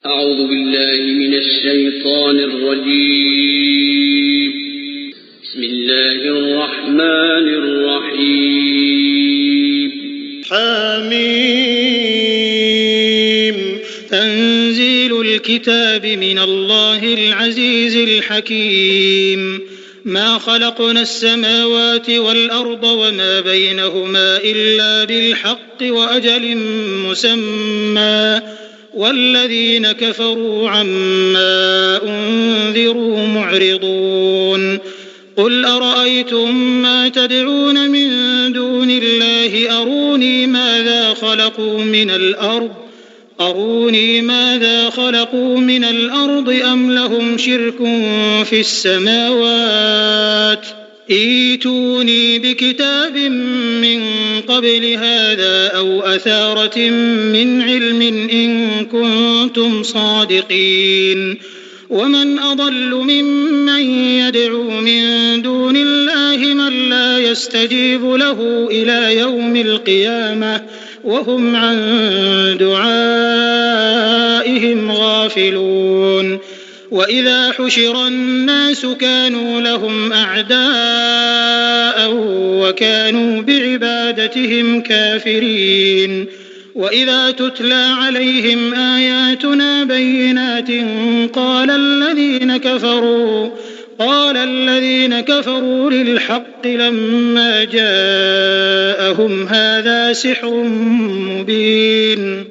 أعوذ بالله من الشيطان الرجيم. بسم الله الرحمن الرحيم. حميم. تنزيل الكتاب من الله العزيز الحكيم. ما خلقنا السماوات والأرض وما بينهما إلا بالحق وأجل مسمى، والذين كفروا عما أنذروا معرضون. قل أرأيتم ما تدعون من دون الله أروني ماذا خلقوا من الأرض أم لهم شرك في السماوات. ائتوني بكتاب من قبل هذا أو أثارة من علم إن كنتم صادقين. ومن أضل ممن يدعو من دون الله من لا يستجيب له إلى يوم القيامة وهم عن دعائهم غافلون. وإذا حشر الناس كانوا لهم أعداء وكانوا بعبادتهم كافرين. وإذا تتلى عليهم آياتنا بينات قال الذين كفروا للحق لما جاءهم هذا سحر مبين.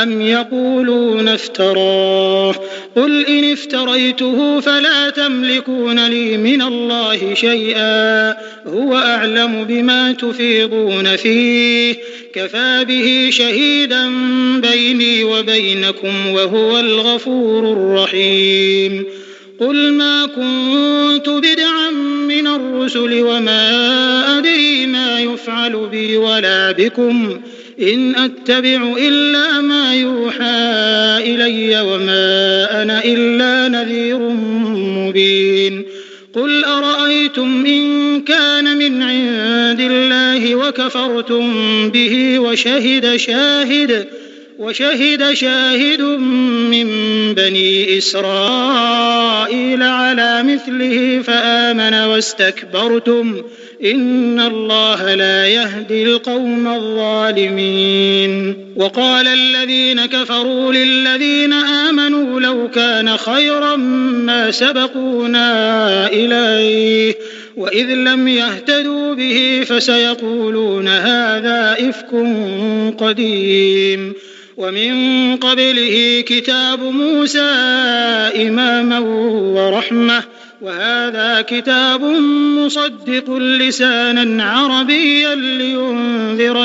أم يقولون افتراه قل إن افتريته فلا تملكون لي من الله شيئا هو أعلم بما تفيضون فيه كفى به شهيدا بيني وبينكم وهو الغفور الرحيم. قل ما كنت بدعا من الرسل وما أدري ما يفعل بي ولا بكم إن أتبع إلا ما يوحى إلي وما أنا إلا نذير مبين. قل أرأيتم إن كان من عند الله وكفرتم به وشهد شاهد من بني إسرائيل على مثله فآمن واستكبرتم إن الله لا يهدي القوم الظالمين. وقال الذين كفروا للذين آمنوا لو كان خيرا ما سبقونا إليه وإذ لم يهتدوا به فسيقولون هذا إفك قديم. ومن قبله كتاب موسى إماما ورحمة وهذا كتاب مصدق لسانا عربيا لينذر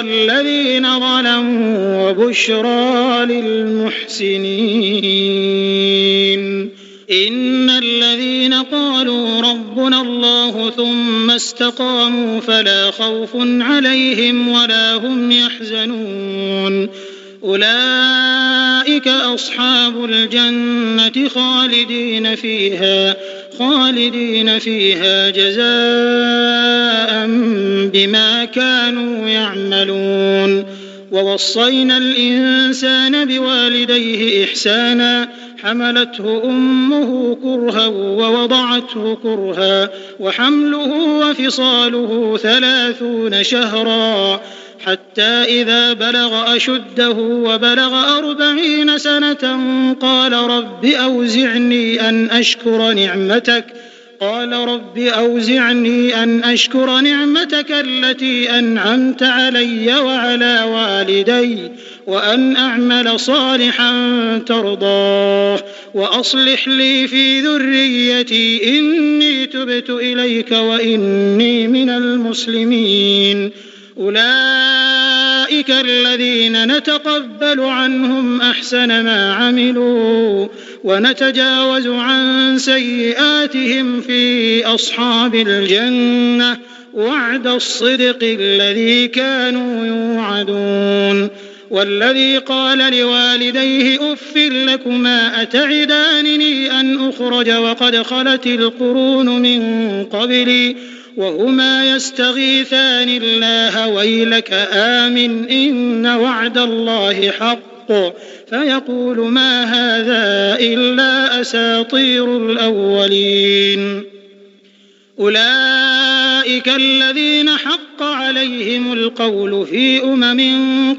الذين ظلموا وبشرى للمحسنين. إن الذين قالوا ربنا الله ثم استقاموا فلا خوف عليهم ولا هم يحزنون. أولئك أصحاب الجنة خالدين فيها جزاء بما كانوا يعملون. ووصينا الإنسان بوالديه إحسانا حملته أمه كرها ووضعته كرها وحمله وفصاله 30 شهرا حتى إذا بلغ أشده وبلغ 40 سنة قال رب أوزعني أن أشكر نعمتك التي أنعمت علي وعلى والدي وأن أعمل صالحا ترضاه وأصلح لي في ذريتي إني تبت إليك وإني من المسلمين. أولئك الذين نتقبل عنهم أحسن ما عملوا ونتجاوز عن سيئاتهم في أصحاب الجنة وعد الصدق الذي كانوا يوعدون. والذي قال لوالديه أف لكما أتعدانني أن أخرج وقد خلت القرون من قبلي وهما يستغيثان الله ويلك آمن إن وعد الله حق فيقول ما هذا إلا أساطير الأولين. أولئك الذين حق عليهم القول في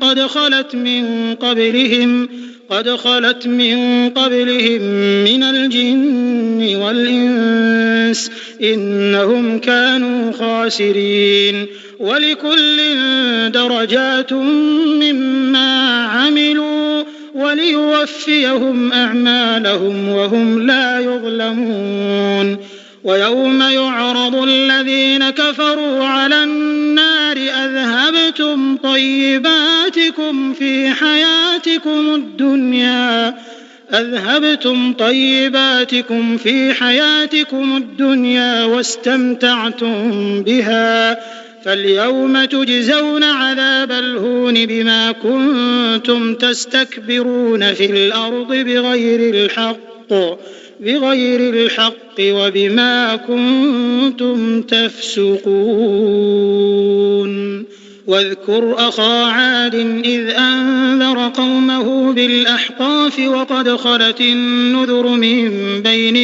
قد خلت من قبلهم من الجن والإنس إنهم كانوا خاسرين. ولكل درجات مما عملوا وليوفيهم أعمالهم وهم لا يظلمون. ويوم يعرض الذين كفروا على النار أذهبتم طيباتكم في حياتكم الدنيا واستمتعتم بها فاليوم تجزون عذاب الهون بما كنتم تستكبرون في الأرض بغير الحق وبما كنتم تفسقون. واذكر أخا عاد إذ أنذر قومه بالأحقاف وقد خلت النذر من بين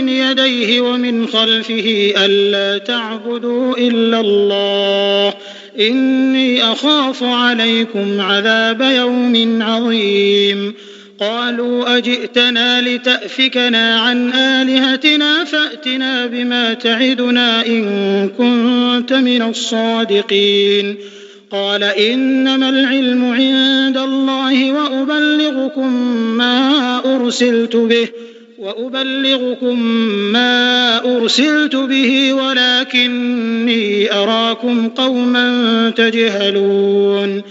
يديه ومن خلفه ألا تعبدوا إلا الله إني أخاف عليكم عذاب يوم عظيم. قالوا أجئتنا لتأفكنا عن آلهتنا فأتنا بما تعدنا إن كنت من الصادقين. قال إنما العلم عند الله وأبلغكم ما أرسلت به ولكني أراكم قوما تجهلون.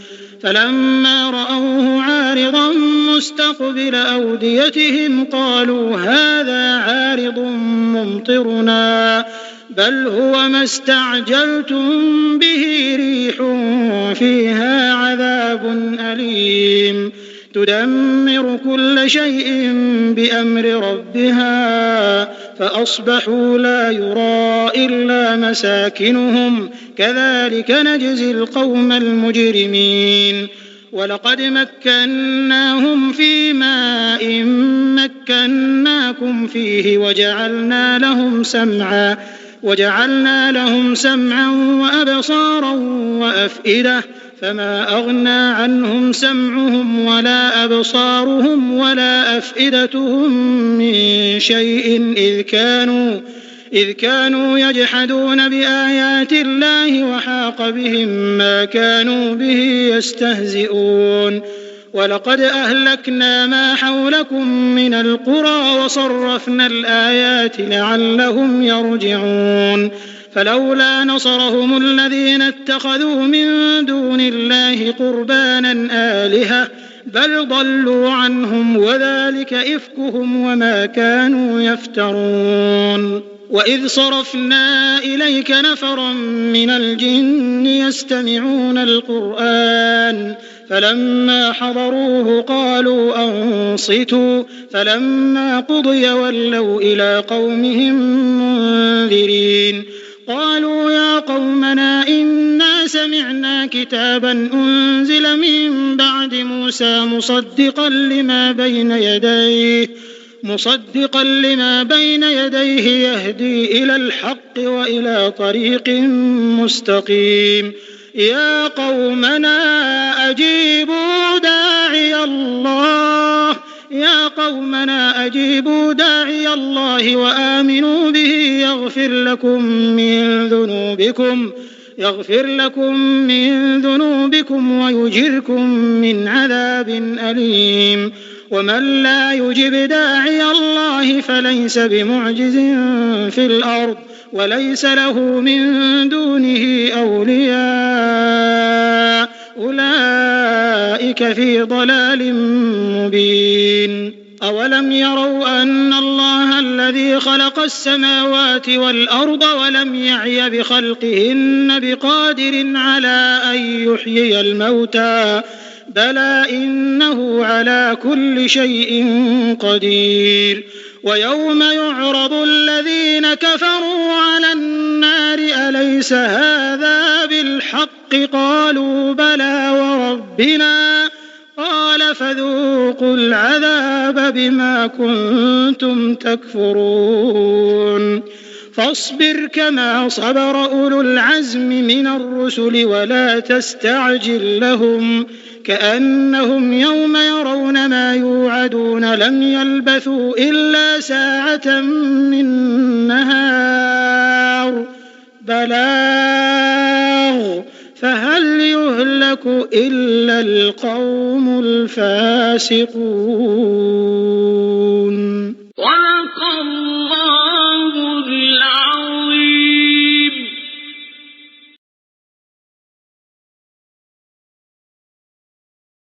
فلما رأوه عارضا مستقبل أوديتهم قالوا هذا عارض ممطرنا بل هو ما استعجلتم به ريح فيها عذاب أليم تدمر كل شيء بأمر ربها فأصبحوا لا يرى إلا مساكنهم كذلك نجزي القوم المجرمين. ولقد مكناهم في ماء مكناكم فيه وجعلنا لهم سمعا وأبصارا وأفئدة فما أغنى عنهم سمعهم ولا أبصارهم ولا أفئدتهم من شيء إذ كانوا يجحدون بآيات الله وحاق بهم ما كانوا به يستهزئون. ولقد أهلكنا ما حولكم من القرى وصرفنا الآيات لعلهم يرجعون. فلولا نصرهم الذين اتخذوا من دون الله قربانا آلهة بل ضلوا عنهم وذلك إفكهم وما كانوا يفترون. وإذ صرفنا إليك نفرا من الجن يستمعون القرآن فلما حضروه قالوا أنصتوا فلما قضي ولوا إلى قومهم منذرين. قالوا يا قومنا إنا سمعنا كتابا أنزل من بعد موسى مصدقا لما بين يديه يهدي إلى الحق وإلى طريق مستقيم. يا قومنا أجيبوا داعي الله وآمنوا به يغفر لكم من ذنوبكم ويجركم من عذاب أليم. ومن لا يجب داعي الله فليس بمعجز في الأرض وليس له من دونه أولياء أولئك في ضلال مبين. أولم يروا أن الله الذي خلق السماوات والأرض ولم يعي بخلقهن بقادر على أن يحيي الموتى بلى إنه على كل شيء قدير. ويوم يعرض الذين كفروا على النار أليس هذا بالحق قالوا بلى وربنا قال فذوقوا العذاب بما كنتم تكفرون فاصبر كما صبر أولو العزم من الرسل ولا تستعجل لهم كأنهم يوم يرون ما يوعدون لم يلبثوا إلا ساعة من نهار بلاغ فهل يهلك إلا القوم الفاسقون.